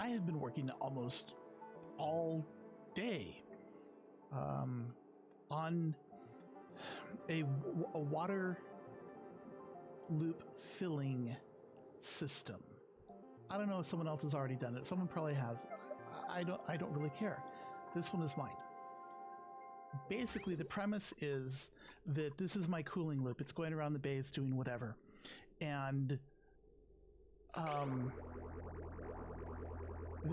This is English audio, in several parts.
I have been working almost all day on a water loop filling system. I don't know if someone else has already done it. Someone probably has. I don't really care. This one is mine. Basically, the premise is that this is my cooling loop. It's going around the base doing whatever. And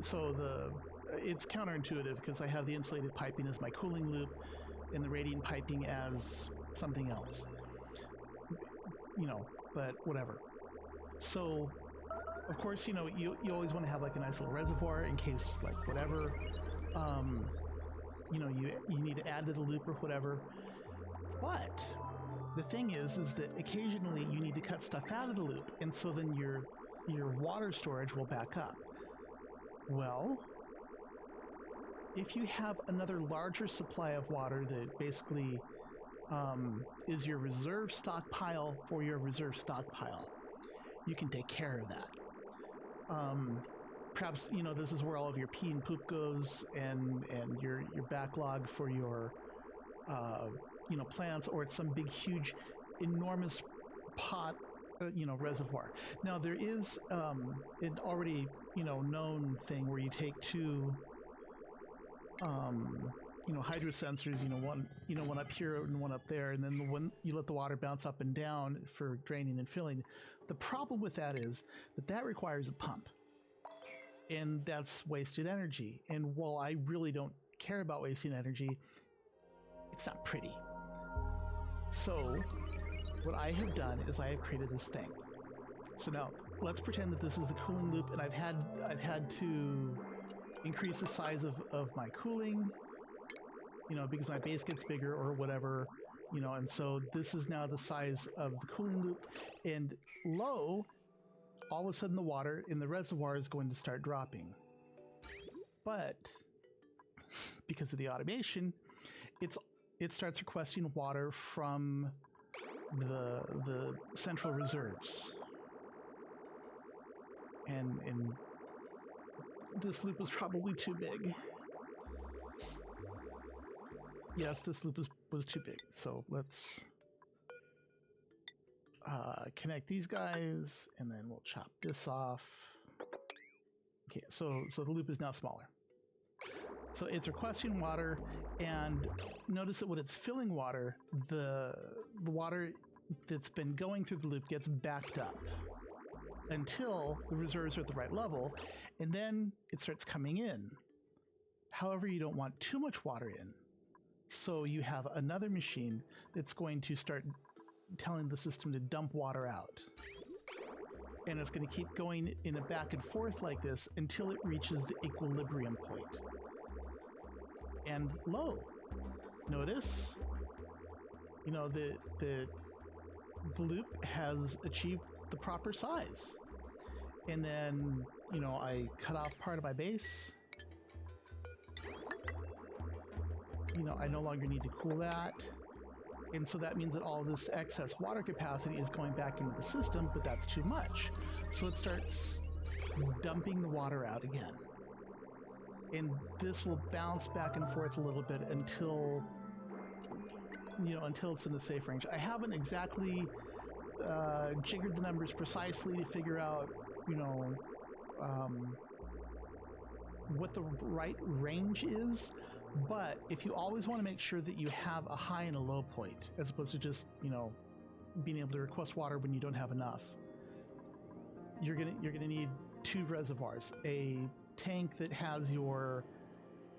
so it's counterintuitive because I have the insulated piping as my cooling loop and the radiant piping as something else. But whatever. So, of course, you always want to have like a nice little reservoir in case like whatever. You need to add to the loop or whatever. But the thing is that occasionally you need to cut stuff out of the loop, and so then your water storage will back up. Well, if you have another larger supply of water that basically is your reserve stockpile for your reserve stockpile, you can take care of that. Perhaps, this is where all of your pee and poop goes and your backlog for your, plants, or it's some big, huge, enormous pot, reservoir. Now, there is an already, known thing where you take two, hydrosensors, one up here and one up there, and then you let the water bounce up and down for draining and filling. The problem with that is that requires a pump. And that's wasted energy. And while I really don't care about wasting energy, it's not pretty. So what I have done is I have created this thing. So now let's pretend that this is the cooling loop, and I've had to increase the size of my cooling, because my base gets bigger or whatever, and so this is now the size of the cooling loop, and all of a sudden the water in the reservoir is going to start dropping. But because of the automation, it starts requesting water from the central reserves. And this loop was probably too big. Yes, this loop was too big. So let's connect these guys, and then we'll chop this off. Okay, so the loop is now smaller. So it's requesting water, and notice that when it's filling water, the water that's been going through the loop gets backed up until the reserves are at the right level, and then it starts coming in. However, you don't want too much water in. So you have another machine that's going to start telling the system to dump water out. And it's going to keep going in a back and forth like this until it reaches the equilibrium point. And notice, the loop has achieved the proper size. And then, I cut off part of my base. I no longer need to cool that. And so that means that all this excess water capacity is going back into the system, but that's too much. So it starts dumping the water out again. And this will bounce back and forth a little bit until it's in a safe range. I haven't exactly jiggered the numbers precisely to figure out, what the right range is. But if you always want to make sure that you have a high and a low point, as opposed to just, being able to request water when you don't have enough, you're gonna need two reservoirs. A tank that has your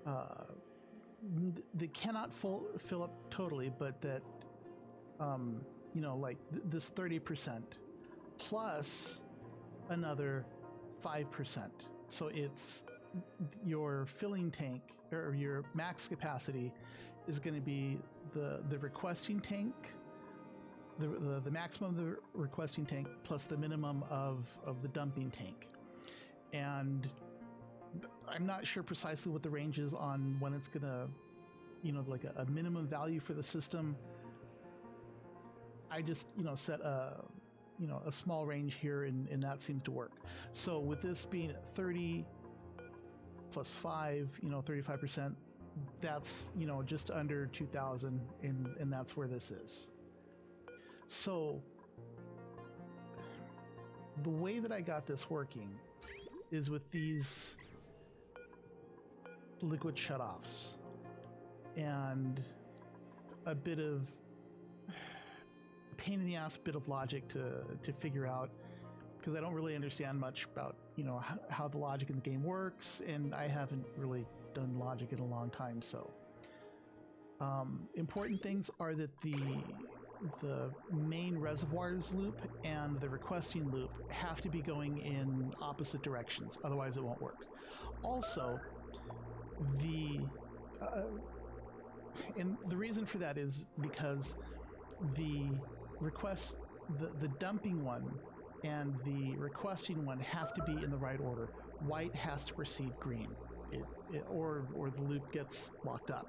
that cannot fill up totally, but that like this 30% plus another 5%. So it's your filling tank, or your max capacity, is going to be the requesting tank, the maximum of the requesting tank plus the minimum of the dumping tank. And I'm not sure precisely what the range is on when it's gonna, like a minimum value for the system. I just, set a small range here, and that seems to work. So with this being at 30, plus 5, 35%. That's, just under 2,000, and that's where this is. So the way that I got this working is with these liquid shutoffs and a bit of pain in the ass bit of logic to figure out, because I don't really understand much about how the logic in the game works, and I haven't really done logic in a long time. So important things are that the main reservoirs loop and the requesting loop have to be going in opposite directions, otherwise it won't work. Also, and the reason for that is because the dumping one and the requesting one have to be in the right order. White has to precede green, or the loop gets locked up.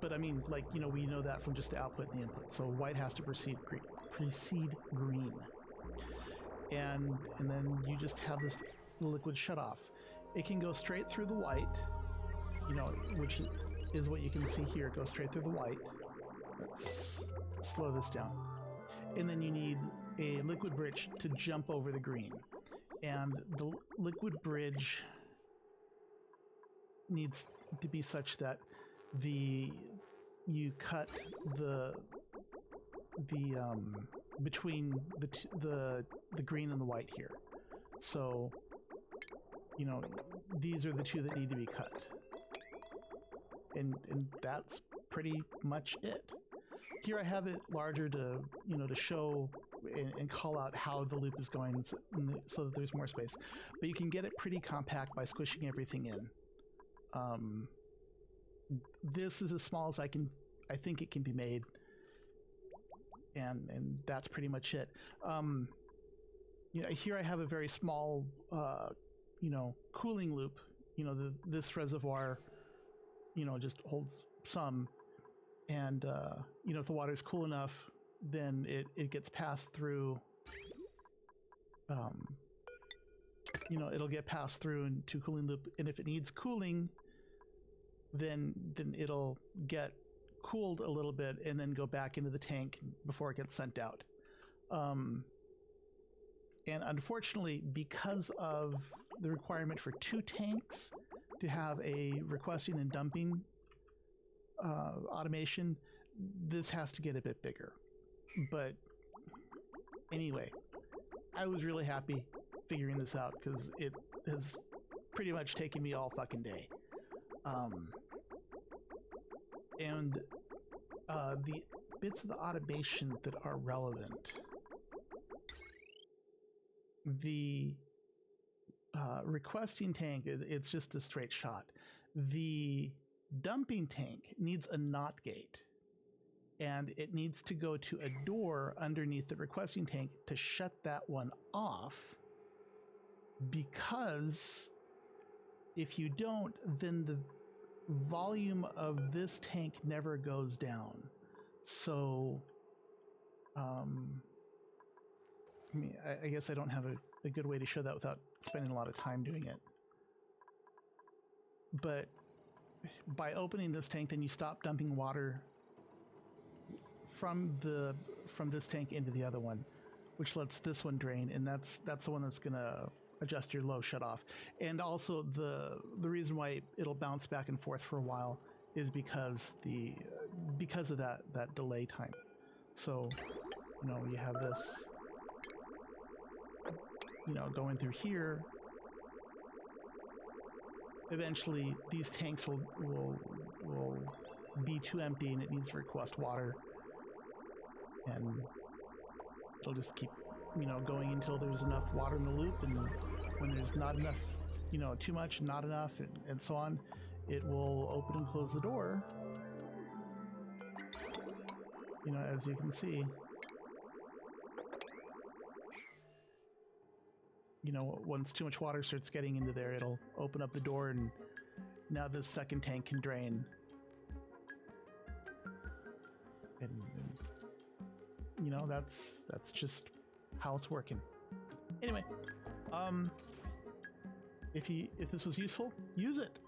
But I mean, we know that from just the output and the input. So white has to precede green, and then you just have this liquid shutoff. It can go straight through the white, which is what you can see here. It goes straight through the white. Let's slow this down. And then you need a liquid bridge to jump over the green. And the liquid bridge needs to be such that you cut the between the green and the white here. So, these are the two that need to be cut. And that's pretty much it. Here I have it larger to show and call out how the loop is going, so that there's more space. But you can get it pretty compact by squishing everything in. This is as small as I think it can be made, and that's pretty much it. Here I have a very small cooling loop. This reservoir just holds some, and if the water is cool enough, then it gets passed through. It'll get passed through into cooling loop, and if it needs cooling, then it'll get cooled a little bit and then go back into the tank before it gets sent out. And unfortunately, because of the requirement for 2 tanks to have a requesting and dumping automation, this has to get a bit bigger. But anyway, I was really happy figuring this out, because it has pretty much taken me all fucking day. And the bits of the automation that are relevant, the requesting tank, it's just a straight shot. The dumping tank needs a NOT gate, and it needs to go to a door underneath the requesting tank to shut that one off, because if you don't, then the volume of this tank never goes down. So I guess I don't have a good way to show that without spending a lot of time doing it. But by opening this tank, then you stop dumping water from this tank into the other one, which lets this one drain, and that's the one that's gonna adjust your low shut off. And also the reason why it'll bounce back and forth for a while is because of that delay time. So you have this going through here. Eventually these tanks will be too empty, and it needs to request water, and it'll just keep going until there's enough water in the loop, and when there's not enough, too much, not enough, and so on, it will open and close the door, as you can see. Once too much water starts getting into there, it'll open up the door, and now this second tank can drain. And that's just how it's working. Anyway, If this was useful, use it.